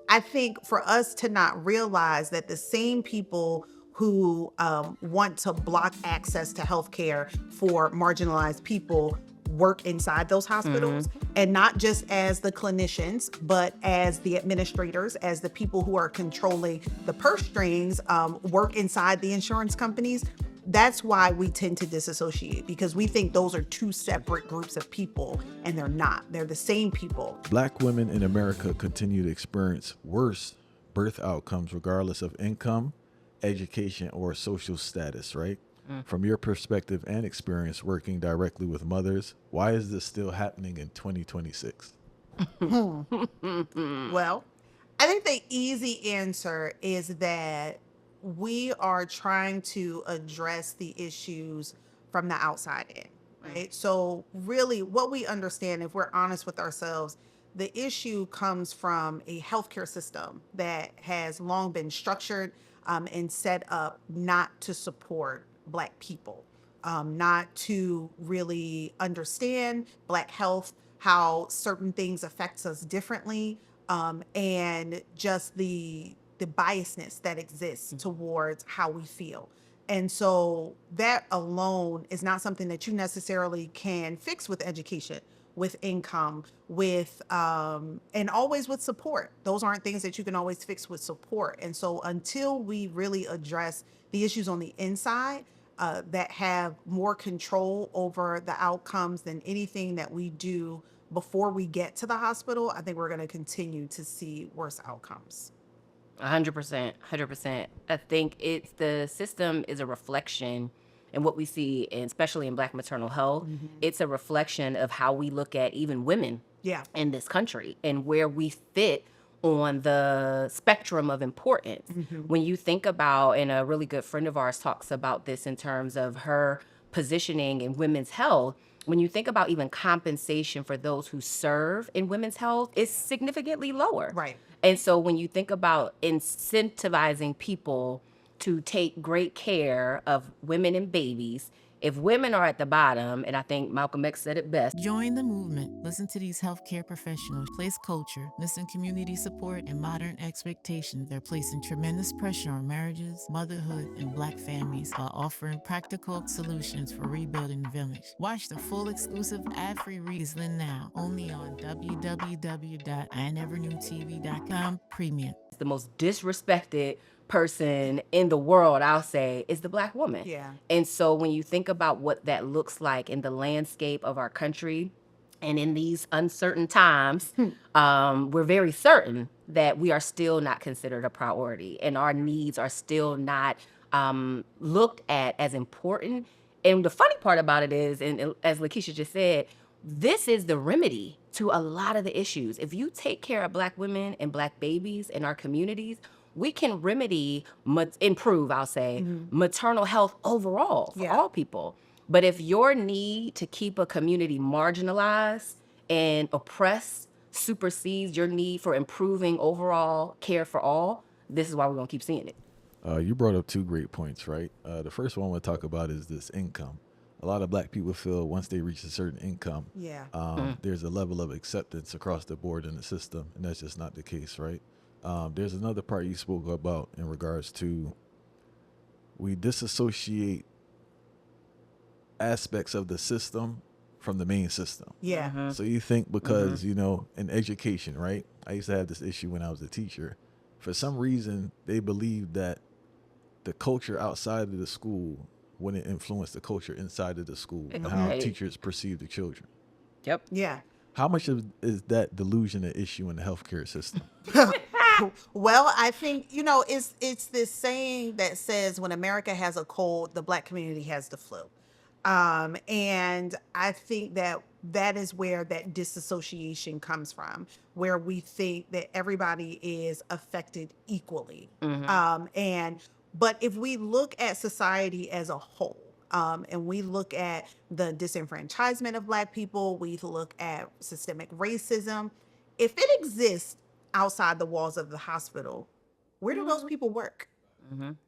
I think for us to not realize that the same people who want to block access to healthcare for marginalized people work inside those hospitals, and not just as the clinicians, but as the administrators, as the people who are controlling the purse strings, work inside the insurance companies. That's why we tend to disassociate, because we think those are two separate groups of people, and they're not. They're the same people. Black women in America continue to experience worse birth outcomes regardless of income, education, or social status, right? From your perspective and experience working directly with mothers, why is this still happening in 2026? Well, I think the easy answer is that we are trying to address the issues from the outside in, right? So, really, what we understand, if we're honest with ourselves, the issue comes from a healthcare system that has long been structured and set up not to support Black people, not to really understand Black health, how certain things affects us differently, and just the biasness that exists towards how we feel. And so that alone is not something that you necessarily can fix with education, with income, with and always with support. Those aren't things that you can always fix with support. And so until we really address the issues on the inside, that have more control over the outcomes than anything that we do before we get to the hospital, I think we're going to continue to see worse outcomes. 100%, 100%. I think it's the system is a reflection, and what we see, and especially in Black maternal health, it's a reflection of how we look at even women Yeah. in this country and where we fit on the spectrum of importance. When you think about, and a really good friend of ours talks about this in terms of her positioning in women's health, when you think about even compensation for those who serve in women's health, it's significantly lower. Right. And so when you think about incentivizing people to take great care of women and babies, if women are at the bottom, and I think Malcolm X said it best. Join the movement. Listen to these healthcare professionals, place culture, listen community support, and modern expectations. They're placing tremendous pressure on marriages, motherhood, and Black families while offering practical solutions for rebuilding the village. Watch the full exclusive ad-free Riesling now, only on www.inevernewtv.com Premium. The most disrespected person in the world, I'll say, is the Black woman. Yeah. And so when you think about what that looks like in the landscape of our country and in these uncertain times, we're very certain that we are still not considered a priority and our needs are still not looked at as important. And the funny part about it is, and as LaKeisha just said, this is the remedy to a lot of the issues. If you take care of Black women and Black babies in our communities, we can remedy, improve, I'll say, maternal health overall for all people. But if your need to keep a community marginalized and oppressed supersedes your need for improving overall care for all, this is why we're going to keep seeing it. You brought up two great points, right? The first one we'll talk about is this income. A lot of Black people feel once they reach a certain income, there's a level of acceptance across the board in the system, and that's just not the case, right? There's another part you spoke about in regards to we disassociate aspects of the system from the main system. Yeah. So you think because, you know, in education, right? I used to have this issue when I was a teacher. For some reason, they believed that the culture outside of the school wouldn't influence the culture inside of the school and how teachers perceive the children. Yep. Yeah. How much is that delusion an issue in the healthcare system? Well, I think, you know, it's this saying that says when America has a cold, the Black community has the flu. And I think that is where that disassociation comes from, where we think that everybody is affected equally. But if we look at society as a whole, and we look at the disenfranchisement of Black people, we look at systemic racism, if it exists outside the walls of the hospital, where do those people work?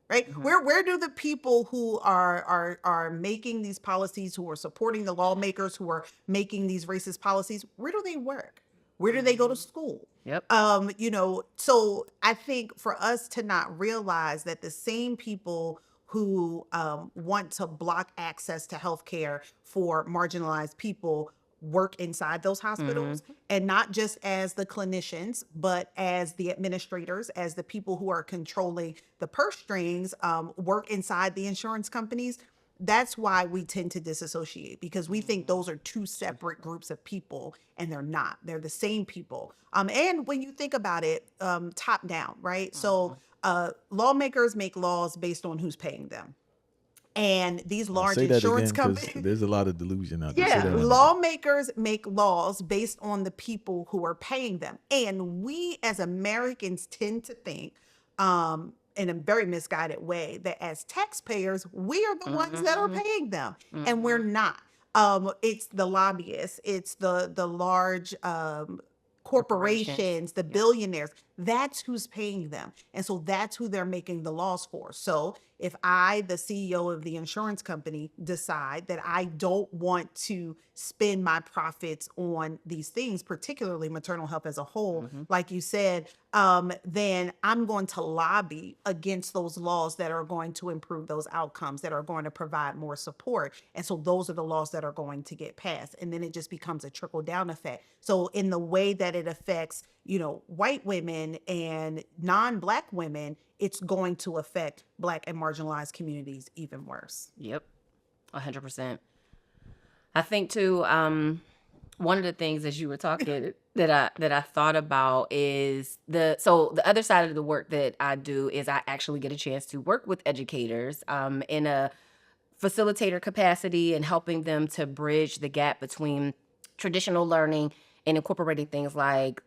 Right? Where do the people who are making these policies, who are supporting the lawmakers, who are making these racist policies, where do they work? Where do they go to school? Yep. So I think for us to not realize that the same people who want to block access to healthcare for marginalized people work inside those hospitals, and not just as the clinicians, but as the administrators, as the people who are controlling the purse strings, work inside the insurance companies. That's why we tend to disassociate, because we think those are two separate groups of people, and they're not. They're the same people. And when you think about it, top down, right? So lawmakers make laws based on who's paying them. And these large Say that insurance again, because companies, there's a lot of delusion out there. Say yeah, that one again. lawmakers make laws based on the people who are paying them. And we as Americans tend to think, in a very misguided way, that as taxpayers, we are the ones that are paying them. And we're not. It's the lobbyists, it's the large corporations, the billionaires. That's who's paying them. And so that's who they're making the laws for. So if I, the CEO of the insurance company, decide that I don't want to spend my profits on these things, particularly maternal health as a whole, like you said, then I'm going to lobby against those laws that are going to improve those outcomes, that are going to provide more support. And so those are the laws that are going to get passed. And then it just becomes a trickle down effect. So in the way that it affects, white women and non-Black women, it's going to affect Black and marginalized communities even worse. Yep, 100%. I think too, one of the things as you were talking that I thought about is the other side of the work that I do is I actually get a chance to work with educators in a facilitator capacity and helping them to bridge the gap between traditional learning and incorporating things like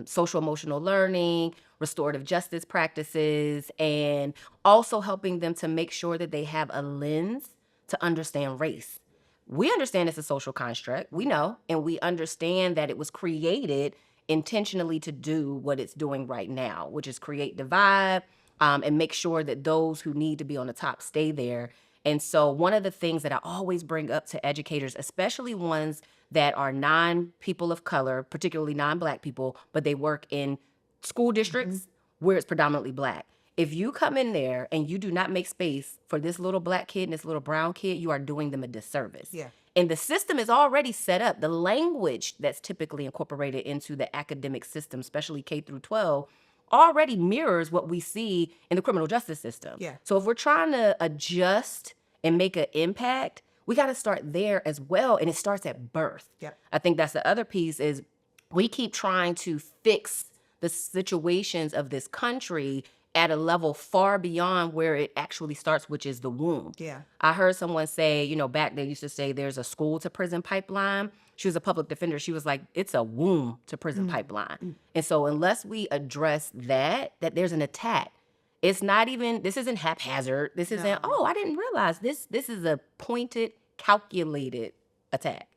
social emotional learning, restorative justice practices, and also helping them to make sure that they have a lens to understand race. We understand it's a social construct, we know, and we understand that it was created intentionally to do what it's doing right now, which is create divide and make sure that those who need to be on the top stay there. And so one of the things that I always bring up to educators, especially ones that are non-people of color, particularly non-Black people, but they work in school districts where it's predominantly Black. If you come in there and you do not make space for this little Black kid and this little brown kid, you are doing them a disservice. Yeah. And the system is already set up. The language that's typically incorporated into the academic system, especially K through 12, already mirrors what we see in the criminal justice system. Yeah. So if we're trying to adjust and make an impact, we got to start there as well. And it starts at birth. Yep. I think that's the other piece is we keep trying to fix the situations of this country at a level far beyond where it actually starts, which is the womb. Yeah. I heard someone say, back they used to say there's a school to prison pipeline. She was a public defender. She was like, it's a womb to prison pipeline. And so unless we address that there's an attack, it's not even, this isn't haphazard. This isn't, I didn't realize this is a pointed, calculated attack.